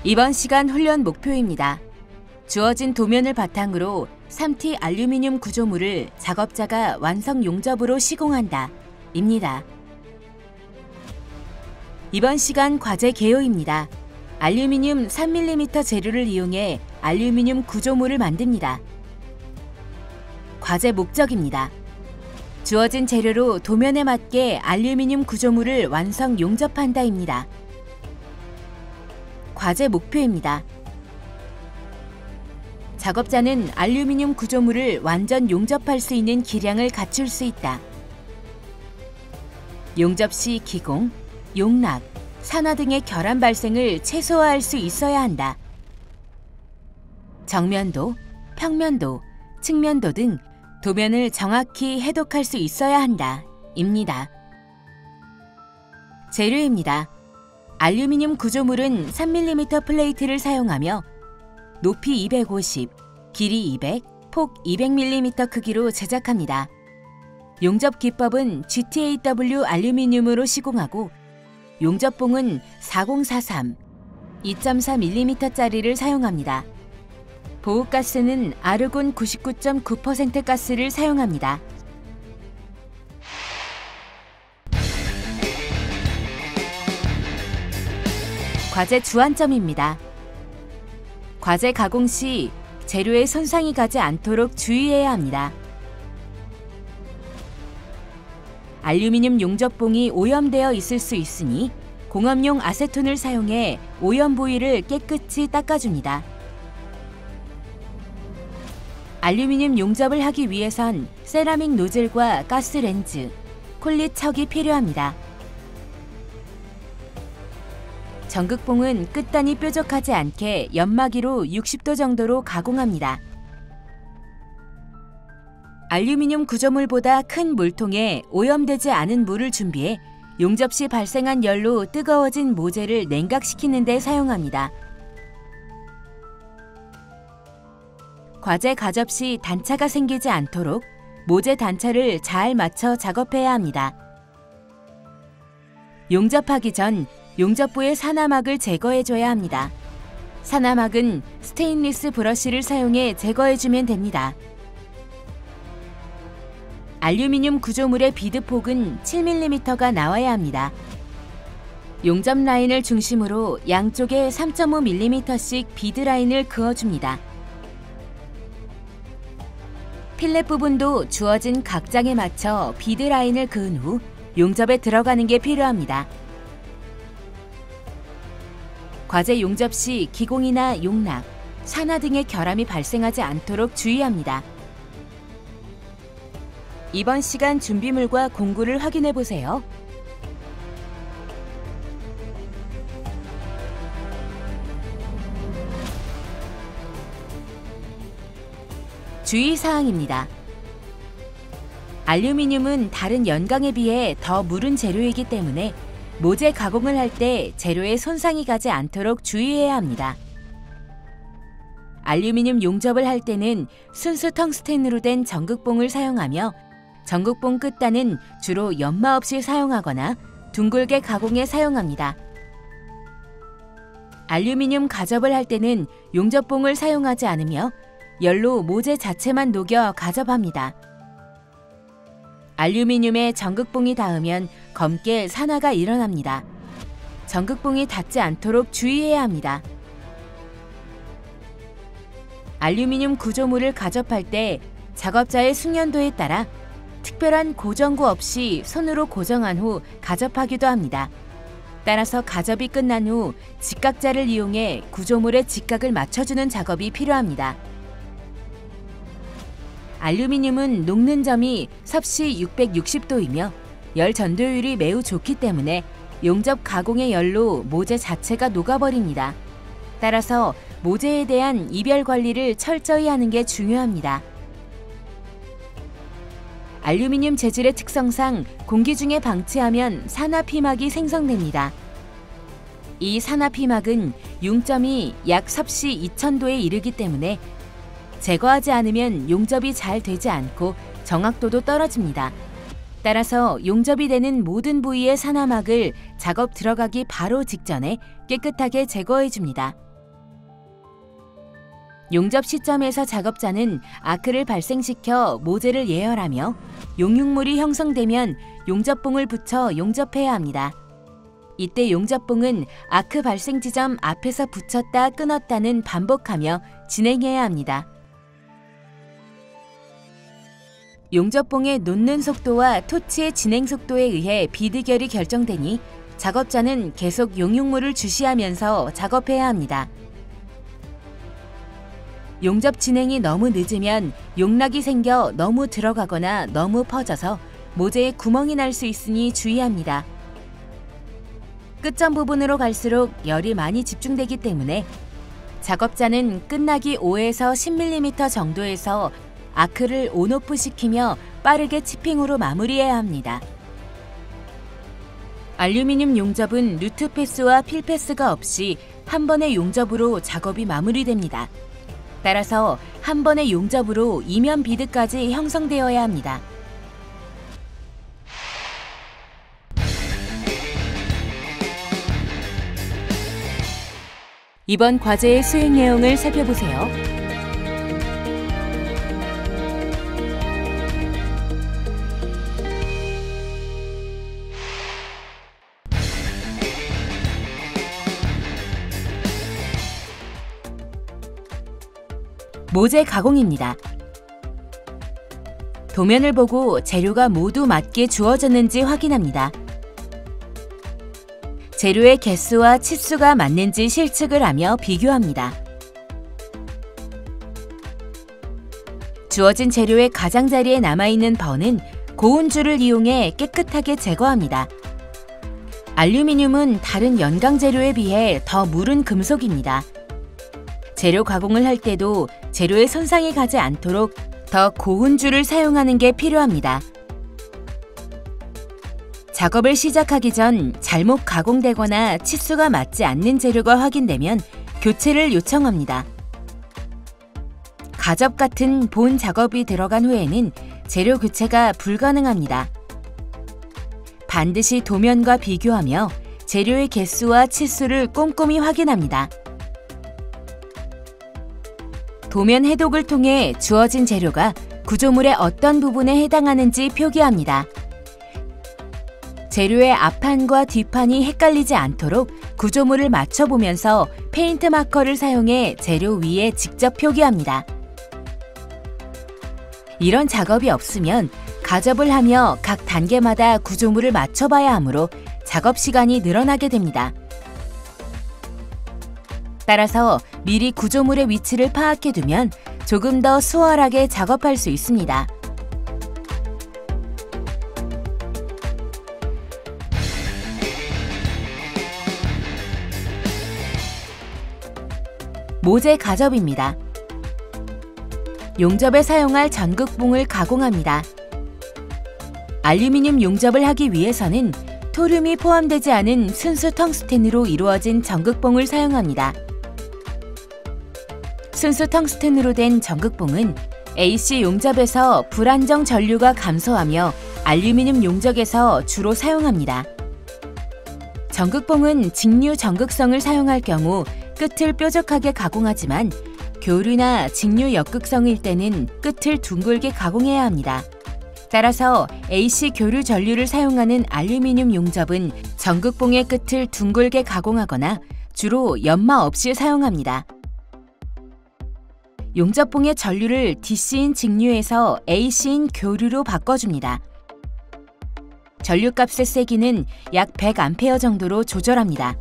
이번 시간 훈련 목표입니다. 주어진 도면을 바탕으로 3T 알루미늄 구조물을 작업자가 완성 용접으로 시공한다 입니다. 이번 시간 과제 개요입니다. 알루미늄 3mm 재료를 이용해 알루미늄 구조물을 만듭니다. 과제 목적입니다. 주어진 재료로 도면에 맞게 알루미늄 구조물을 완성 용접한다입니다. 과제 목표입니다. 작업자는 알루미늄 구조물을 완전 용접할 수 있는 기량을 갖출 수 있다. 용접 시 기공, 용락, 산화 등의 결함 발생을 최소화할 수 있어야 한다. 정면도, 평면도, 측면도 등 도면을 정확히 해독할 수 있어야 한다 입니다. 재료입니다. 알루미늄 구조물은 3mm 플레이트를 사용하며 높이 250, 길이 200, 폭 200mm 크기로 제작합니다. 용접 기법은 GTAW 알루미늄으로 시공하고 용접봉은 4043, 2.4mm짜리를 사용합니다. 보호가스는 아르곤 99.9% 가스를 사용합니다. 과제 주안점입니다. 과제 가공 시 재료에 손상이 가지 않도록 주의해야 합니다. 알루미늄 용접봉이 오염되어 있을 수 있으니 공업용 아세톤을 사용해 오염 부위를 깨끗이 닦아줍니다. 알루미늄 용접을 하기 위해선 세라믹 노즐과 가스 렌즈, 콜릿 척이 필요합니다. 전극봉은 끝단이 뾰족하지 않게 연마기로 60도 정도로 가공합니다. 알루미늄 구조물보다 큰 물통에 오염되지 않은 물을 준비해 용접 시 발생한 열로 뜨거워진 모재를 냉각시키는 데 사용합니다. 과제 가접 시 단차가 생기지 않도록 모재 단차를 잘 맞춰 작업해야 합니다. 용접하기 전 용접부의 산화막을 제거해줘야 합니다. 산화막은 스테인리스 브러쉬를 사용해 제거해주면 됩니다. 알루미늄 구조물의 비드폭은 7mm가 나와야 합니다. 용접 라인을 중심으로 양쪽에 3.5mm씩 비드 라인을 그어줍니다. 필렛 부분도 주어진 각장에 맞춰 비드 라인을 그은 후 용접에 들어가는 게 필요합니다. 과제 용접 시 기공이나 용락, 산화 등의 결함이 발생하지 않도록 주의합니다. 이번 시간 준비물과 공구를 확인해 보세요. 주의사항입니다. 알루미늄은 다른 연강에 비해 더 무른 재료이기 때문에 모재 가공을 할 때 재료에 손상이 가지 않도록 주의해야 합니다. 알루미늄 용접을 할 때는 순수 텅스텐으로 된 전극봉을 사용하며 전극봉 끝단은 주로 연마 없이 사용하거나 둥글게 가공해 사용합니다. 알루미늄 가접을 할 때는 용접봉을 사용하지 않으며 열로 모재 자체만 녹여 가접합니다. 알루미늄에 전극봉이 닿으면 검게 산화가 일어납니다. 전극봉이 닿지 않도록 주의해야 합니다. 알루미늄 구조물을 가접할 때 작업자의 숙련도에 따라 특별한 고정구 없이 손으로 고정한 후 가접하기도 합니다. 따라서 가접이 끝난 후 직각자를 이용해 구조물의 직각을 맞춰주는 작업이 필요합니다. 알루미늄은 녹는 점이 섭씨 660도이며 열 전도율이 매우 좋기 때문에 용접 가공의 열로 모재 자체가 녹아버립니다. 따라서 모재에 대한 이별 관리를 철저히 하는 게 중요합니다. 알루미늄 재질의 특성상 공기 중에 방치하면 산화 피막이 생성됩니다. 이 산화 피막은 융점이 약 섭씨 2000도에 이르기 때문에 제거하지 않으면 용접이 잘 되지 않고 정확도도 떨어집니다. 따라서 용접이 되는 모든 부위의 산화막을 작업 들어가기 바로 직전에 깨끗하게 제거해 줍니다. 용접 시점에서 작업자는 아크를 발생시켜 모재를 예열하며 용융물이 형성되면 용접봉을 붙여 용접해야 합니다. 이때 용접봉은 아크 발생 지점 앞에서 붙였다 끊었다는 반복하며 진행해야 합니다. 용접봉의 놓는 속도와 토치의 진행 속도에 의해 비드결이 결정되니 작업자는 계속 용융물을 주시하면서 작업해야 합니다. 용접 진행이 너무 늦으면 용락이 생겨 너무 들어가거나 너무 퍼져서 모재에 구멍이 날 수 있으니 주의합니다. 끝점 부분으로 갈수록 열이 많이 집중되기 때문에 작업자는 끝나기 5에서 10mm 정도에서 아크를 온오프 시키며 빠르게 치핑으로 마무리해야 합니다. 알루미늄 용접은 루트 패스와 필 패스가 없이 한 번의 용접으로 작업이 마무리됩니다. 따라서 한 번의 용접으로 이면 비드까지 형성되어야 합니다. 이번 과제의 수행 내용을 살펴보세요. 모재 가공입니다. 도면을 보고 재료가 모두 맞게 주어졌는지 확인합니다. 재료의 개수와 치수가 맞는지 실측을 하며 비교합니다. 주어진 재료의 가장자리에 남아있는 번은 고온줄을 이용해 깨끗하게 제거합니다. 알루미늄은 다른 연강 재료에 비해 더 무른 금속입니다. 재료 가공을 할 때도 재료에 손상이 가지 않도록 더 고운 줄을 사용하는 게 필요합니다. 작업을 시작하기 전 잘못 가공되거나 치수가 맞지 않는 재료가 확인되면 교체를 요청합니다. 가접 같은 본 작업이 들어간 후에는 재료 교체가 불가능합니다. 반드시 도면과 비교하며 재료의 개수와 치수를 꼼꼼히 확인합니다. 도면 해독을 통해 주어진 재료가 구조물의 어떤 부분에 해당하는지 표기합니다. 재료의 앞판과 뒷판이 헷갈리지 않도록 구조물을 맞춰보면서 페인트 마커를 사용해 재료 위에 직접 표기합니다. 이런 작업이 없으면 가접을 하며 각 단계마다 구조물을 맞춰봐야 하므로 작업 시간이 늘어나게 됩니다. 따라서 미리 구조물의 위치를 파악해두면 조금 더 수월하게 작업할 수 있습니다. 모재 가접입니다. 용접에 사용할 전극봉을 가공합니다. 알루미늄 용접을 하기 위해서는 토륨이 포함되지 않은 순수 텅스텐으로 이루어진 전극봉을 사용합니다. 순수 텅스텐으로 된 전극봉은 AC 용접에서 불안정 전류가 감소하며 알루미늄 용접에서 주로 사용합니다. 전극봉은 직류 전극성을 사용할 경우 끝을 뾰족하게 가공하지만 교류나 직류 역극성일 때는 끝을 둥글게 가공해야 합니다. 따라서 AC 교류 전류를 사용하는 알루미늄 용접은 전극봉의 끝을 둥글게 가공하거나 주로 연마 없이 사용합니다. 용접봉의 전류를 DC인 직류에서 AC인 교류로 바꿔줍니다. 전류값의 세기는 약 100A 정도로 조절합니다.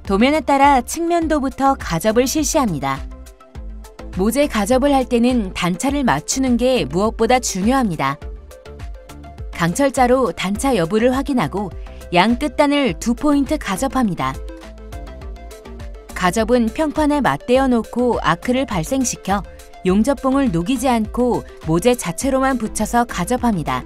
도면에 따라 측면도부터 가접을 실시합니다. 모재 가접을 할 때는 단차를 맞추는 게 무엇보다 중요합니다. 강철자로 단차 여부를 확인하고 양 끝단을 2포인트 가접합니다. 가접은 평판에 맞대어 놓고 아크를 발생시켜 용접봉을 녹이지 않고 모재 자체로만 붙여서 가접합니다.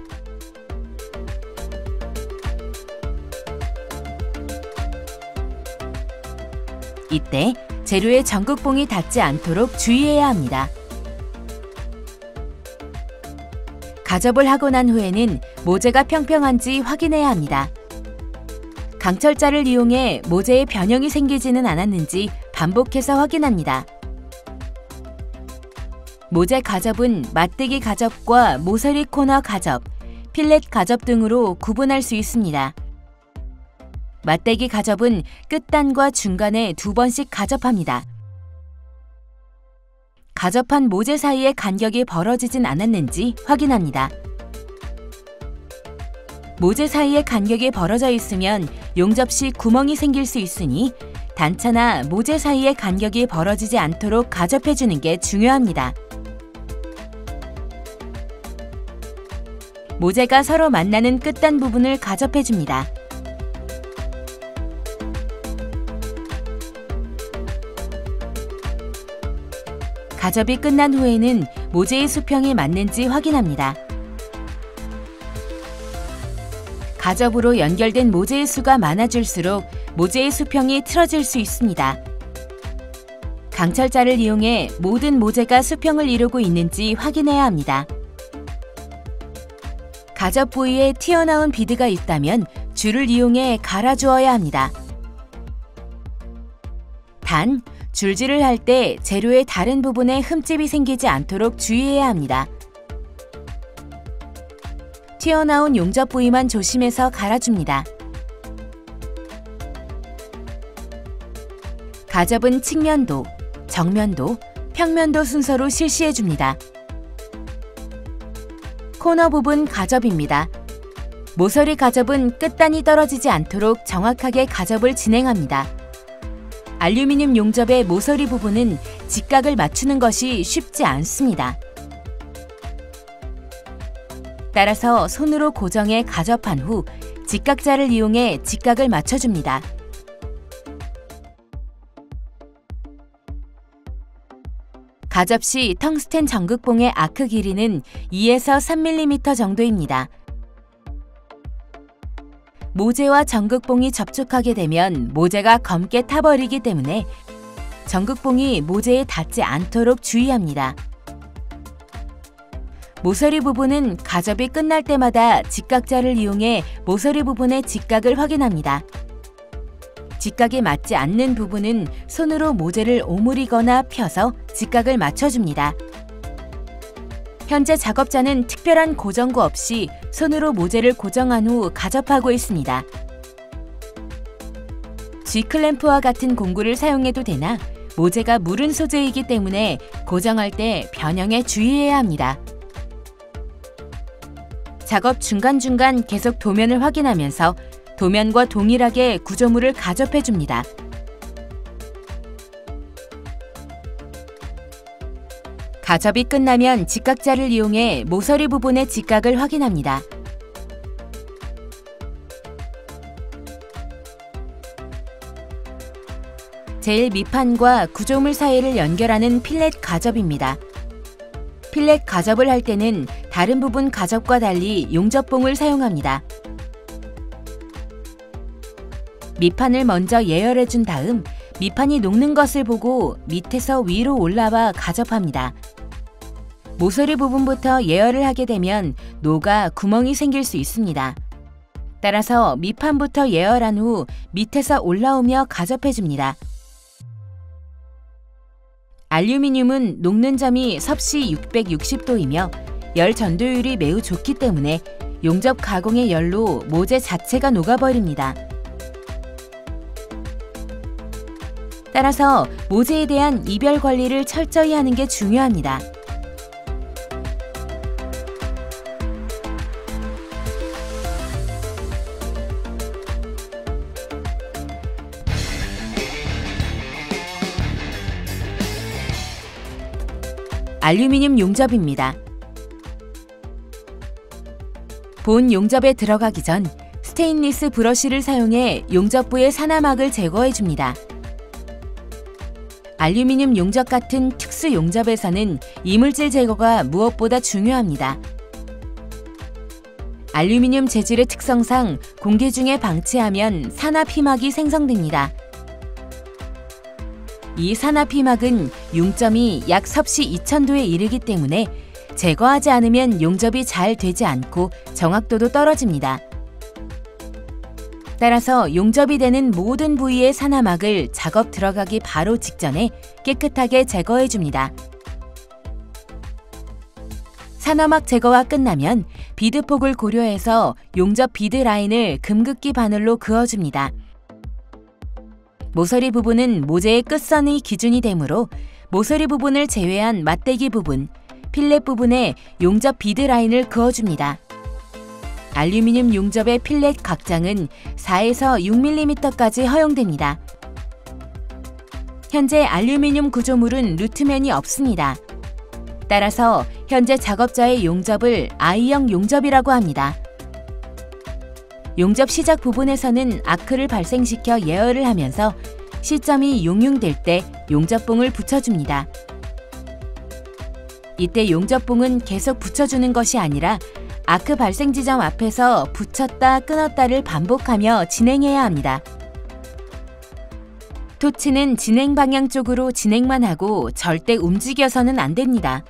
이때 재료에 전극봉이 닿지 않도록 주의해야 합니다. 가접을 하고 난 후에는 모재가 평평한지 확인해야 합니다. 강철자를 이용해 모재에 변형이 생기지는 않았는지 반복해서 확인합니다. 모재 가접은 맞대기 가접과 모서리 코너 가접, 필렛 가접 등으로 구분할 수 있습니다. 맞대기 가접은 끝단과 중간에 2번씩 가접합니다. 가접한 모재 사이의 간격이 벌어지진 않았는지 확인합니다. 모재 사이의 간격이 벌어져 있으면 용접 시 구멍이 생길 수 있으니 단차나 모재 사이의 간격이 벌어지지 않도록 가접해 주는 게 중요합니다. 모재가 서로 만나는 끝단 부분을 가접해 줍니다. 가접이 끝난 후에는 모재의 수평이 맞는지 확인합니다. 가접으로 연결된 모재의 수가 많아질수록 모재의 수평이 틀어질 수 있습니다. 강철자를 이용해 모든 모재가 수평을 이루고 있는지 확인해야 합니다. 가접 부위에 튀어나온 비드가 있다면 줄을 이용해 갈아주어야 합니다. 단, 줄질을 할 때 재료의 다른 부분에 흠집이 생기지 않도록 주의해야 합니다. 튀어나온 용접 부위만 조심해서 갈아줍니다. 가접은 측면도, 정면도, 평면도 순서로 실시해줍니다. 코너 부분 가접입니다. 모서리 가접은 끝단이 떨어지지 않도록 정확하게 가접을 진행합니다. 알루미늄 용접의 모서리 부분은 직각을 맞추는 것이 쉽지 않습니다. 따라서 손으로 고정해 가접한 후 직각자를 이용해 직각을 맞춰줍니다. 가접 시 텅스텐 전극봉의 아크 길이는 2에서 3mm 정도입니다. 모재와 전극봉이 접촉하게 되면 모재가 검게 타버리기 때문에 전극봉이 모재에 닿지 않도록 주의합니다. 모서리 부분은 가접이 끝날 때마다 직각자를 이용해 모서리 부분의 직각을 확인합니다. 직각이 맞지 않는 부분은 손으로 모재를 오므리거나 펴서 직각을 맞춰줍니다. 현재 작업자는 특별한 고정구 없이 손으로 모재를 고정한 후 가접하고 있습니다. G클램프와 같은 공구를 사용해도 되나 모재가 무른 소재이기 때문에 고정할 때 변형에 주의해야 합니다. 작업 중간중간 계속 도면을 확인하면서 도면과 동일하게 구조물을 가접해줍니다. 가접이 끝나면 직각자를 이용해 모서리 부분의 직각을 확인합니다. 제일 밑판과 구조물 사이를 연결하는 필렛 가접입니다. 필렛 가접을 할 때는 다른 부분 가접과 달리 용접봉을 사용합니다. 밑판을 먼저 예열해준 다음 밑판이 녹는 것을 보고 밑에서 위로 올라와 가접합니다. 모서리 부분부터 예열을 하게 되면 녹아 구멍이 생길 수 있습니다. 따라서 밑판부터 예열한 후 밑에서 올라오며 가접해줍니다. 알루미늄은 녹는 점이 섭씨 660도이며 열 전도율이 매우 좋기 때문에 용접 가공의 열로 모재 자체가 녹아버립니다. 따라서 모재에 대한 이별 관리를 철저히 하는 게 중요합니다. 알루미늄 용접입니다. 본 용접에 들어가기 전 스테인리스 브러쉬를 사용해 용접부의 산화막을 제거해줍니다. 알루미늄 용접 같은 특수 용접에서는 이물질 제거가 무엇보다 중요합니다. 알루미늄 재질의 특성상 공기 중에 방치하면 산화피막이 생성됩니다. 이 산화피막은 융점이 약 섭씨 2000도에 이르기 때문에 제거하지 않으면 용접이 잘 되지 않고 정확도도 떨어집니다. 따라서 용접이 되는 모든 부위의 산화막을 작업 들어가기 바로 직전에 깨끗하게 제거해 줍니다. 산화막 제거가 끝나면 비드폭을 고려해서 용접 비드 라인을 금극기 바늘로 그어줍니다. 모서리 부분은 모재의 끝선이 기준이 되므로 모서리 부분을 제외한 맞대기 부분, 필렛 부분에 용접 비드 라인을 그어줍니다. 알루미늄 용접의 필렛 각장은 4에서 6mm까지 허용됩니다. 현재 알루미늄 구조물은 루트면이 없습니다. 따라서 현재 작업자의 용접을 I형 용접이라고 합니다. 용접 시작 부분에서는 아크를 발생시켜 예열을 하면서 시점이 용융될 때 용접봉을 붙여줍니다. 이때 용접봉은 계속 붙여주는 것이 아니라 아크 발생 지점 앞에서 붙였다 끊었다를 반복하며 진행해야 합니다. 토치는 진행 방향 쪽으로 진행만 하고 절대 움직여서는 안 됩니다.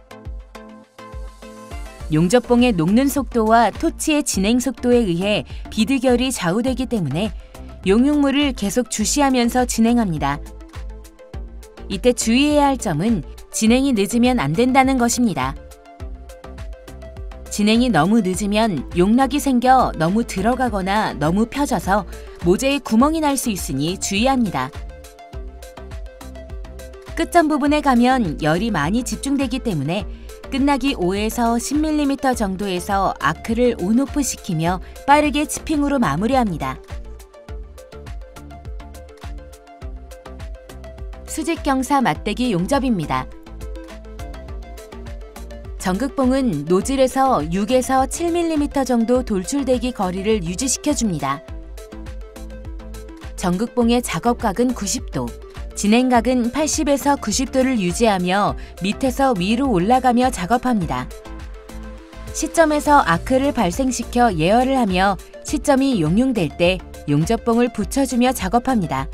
용접봉의 녹는 속도와 토치의 진행 속도에 의해 비드결이 좌우되기 때문에 용융물을 계속 주시하면서 진행합니다. 이때 주의해야 할 점은 진행이 늦으면 안 된다는 것입니다. 진행이 너무 늦으면 용락이 생겨 너무 들어가거나 너무 펴져서 모재에 구멍이 날 수 있으니 주의합니다. 끝점 부분에 가면 열이 많이 집중되기 때문에 끝나기 5에서 10mm 정도에서 아크를 온오프 시키며 빠르게 치핑으로 마무리합니다. 수직경사 맞대기 용접입니다. 전극봉은 노즐에서 6에서 7mm 정도 돌출대기 거리를 유지시켜줍니다. 전극봉의 작업각은 90도, 진행각은 80에서 90도를 유지하며 밑에서 위로 올라가며 작업합니다. 시점에서 아크를 발생시켜 예열을 하며 시점이 용융될 때 용접봉을 붙여주며 작업합니다.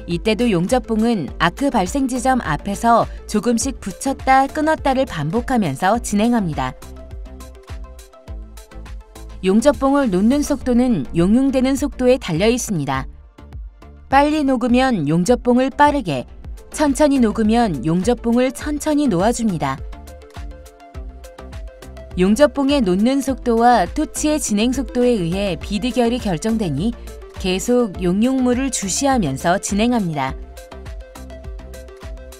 이때도 용접봉은 아크 발생 지점 앞에서 조금씩 붙였다 끊었다를 반복하면서 진행합니다. 용접봉을 놓는 속도는 용융되는 속도에 달려 있습니다. 빨리 녹으면 용접봉을 빠르게, 천천히 녹으면 용접봉을 천천히 놓아줍니다. 용접봉의 놓는 속도와 토치의 진행 속도에 의해 비드결이 결정되니 계속 용융물을 주시하면서 진행합니다.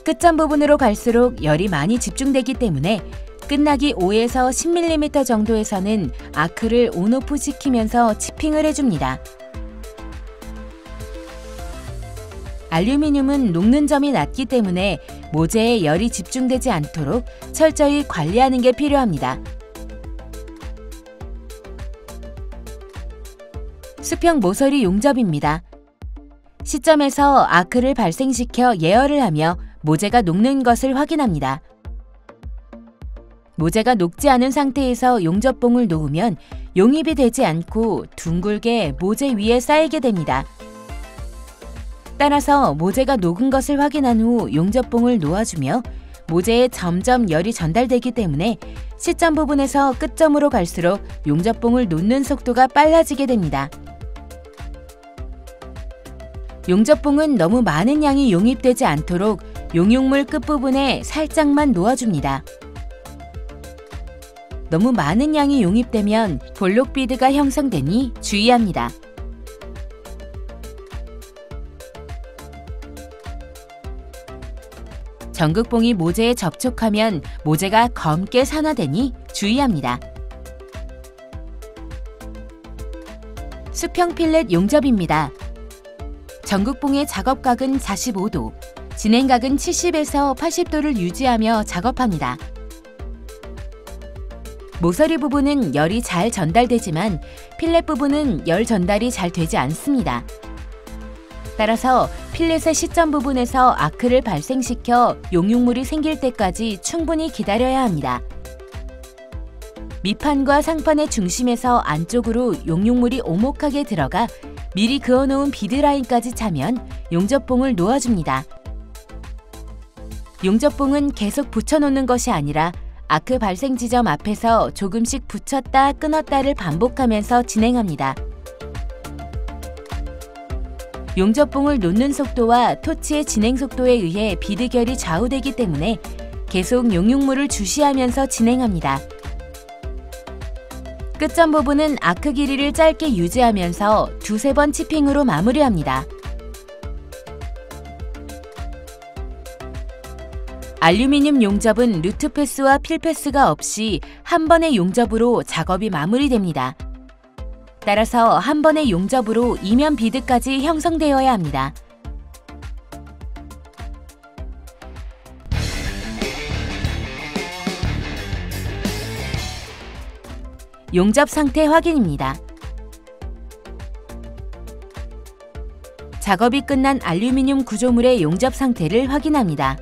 끝점 부분으로 갈수록 열이 많이 집중되기 때문에 끝나기 5에서 10mm 정도에서는 아크를 온오프 시키면서 치핑을 해줍니다. 알루미늄은 녹는 점이 낮기 때문에 모재에 열이 집중되지 않도록 철저히 관리하는 게 필요합니다. 수평 모서리 용접입니다. 시점에서 아크를 발생시켜 예열을 하며 모재가 녹는 것을 확인합니다. 모재가 녹지 않은 상태에서 용접봉을 놓으면 용입이 되지 않고 둥글게 모재 위에 쌓이게 됩니다. 따라서 모재가 녹은 것을 확인한 후 용접봉을 놓아주며 모재에 점점 열이 전달되기 때문에 시점 부분에서 끝점으로 갈수록 용접봉을 놓는 속도가 빨라지게 됩니다. 용접봉은 너무 많은 양이 용입되지 않도록 용융물 끝부분에 살짝만 놓아줍니다. 너무 많은 양이 용입되면 볼록 비드가 형성되니 주의합니다. 전극봉이 모재에 접촉하면 모재가 검게 산화되니 주의합니다. 수평 필렛 용접입니다. 전극봉의 작업각은 45도, 진행각은 70에서 80도를 유지하며 작업합니다. 모서리 부분은 열이 잘 전달되지만 필렛 부분은 열 전달이 잘 되지 않습니다. 따라서 필렛의 시점 부분에서 아크를 발생시켜 용융물이 생길 때까지 충분히 기다려야 합니다. 밑판과 상판의 중심에서 안쪽으로 용융물이 오목하게 들어가 미리 그어놓은 비드라인까지 차면 용접봉을 놓아줍니다. 용접봉은 계속 붙여놓는 것이 아니라 아크 발생 지점 앞에서 조금씩 붙였다 끊었다를 반복하면서 진행합니다. 용접봉을 놓는 속도와 토치의 진행 속도에 의해 비드결이 좌우되기 때문에 계속 용융물을 주시하면서 진행합니다. 끝점 부분은 아크 길이를 짧게 유지하면서 두세 번 치핑으로 마무리합니다. 알루미늄 용접은 루트 패스와 필 패스가 없이 한 번의 용접으로 작업이 마무리됩니다. 따라서 한 번의 용접으로 이면 비드까지 형성되어야 합니다. 용접 상태 확인입니다. 작업이 끝난 알루미늄 구조물의 용접 상태를 확인합니다.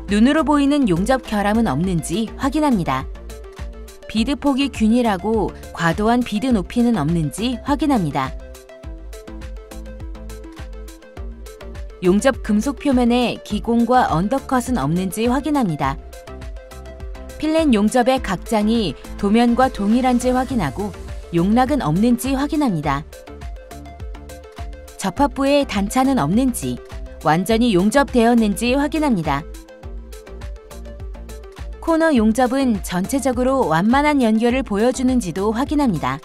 눈으로 보이는 용접 결함은 없는지 확인합니다. 비드 폭이 균일하고 과도한 비드 높이는 없는지 확인합니다. 용접 금속 표면에 기공과 언더컷은 없는지 확인합니다. 필렛 용접의 각장이 도면과 동일한지 확인하고 용락은 없는지 확인합니다. 접합부에 단차는 없는지, 완전히 용접되었는지 확인합니다. 코너 용접은 전체적으로 완만한 연결을 보여주는지도 확인합니다.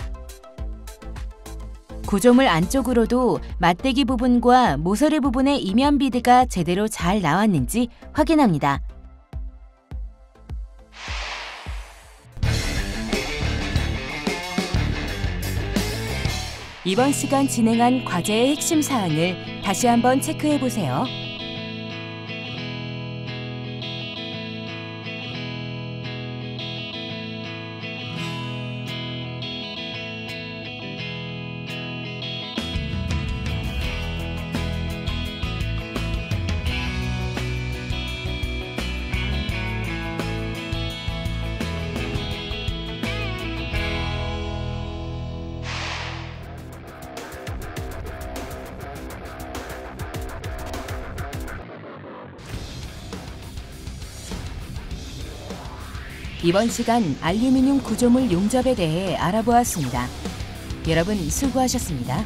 구조물 안쪽으로도 맞대기 부분과 모서리 부분의 이면 비드가 제대로 잘 나왔는지 확인합니다. 이번 시간 진행한 과제의 핵심 사항을 다시 한번 체크해 보세요. 이번 시간 알루미늄 구조물 용접에 대해 알아보았습니다. 여러분 수고하셨습니다.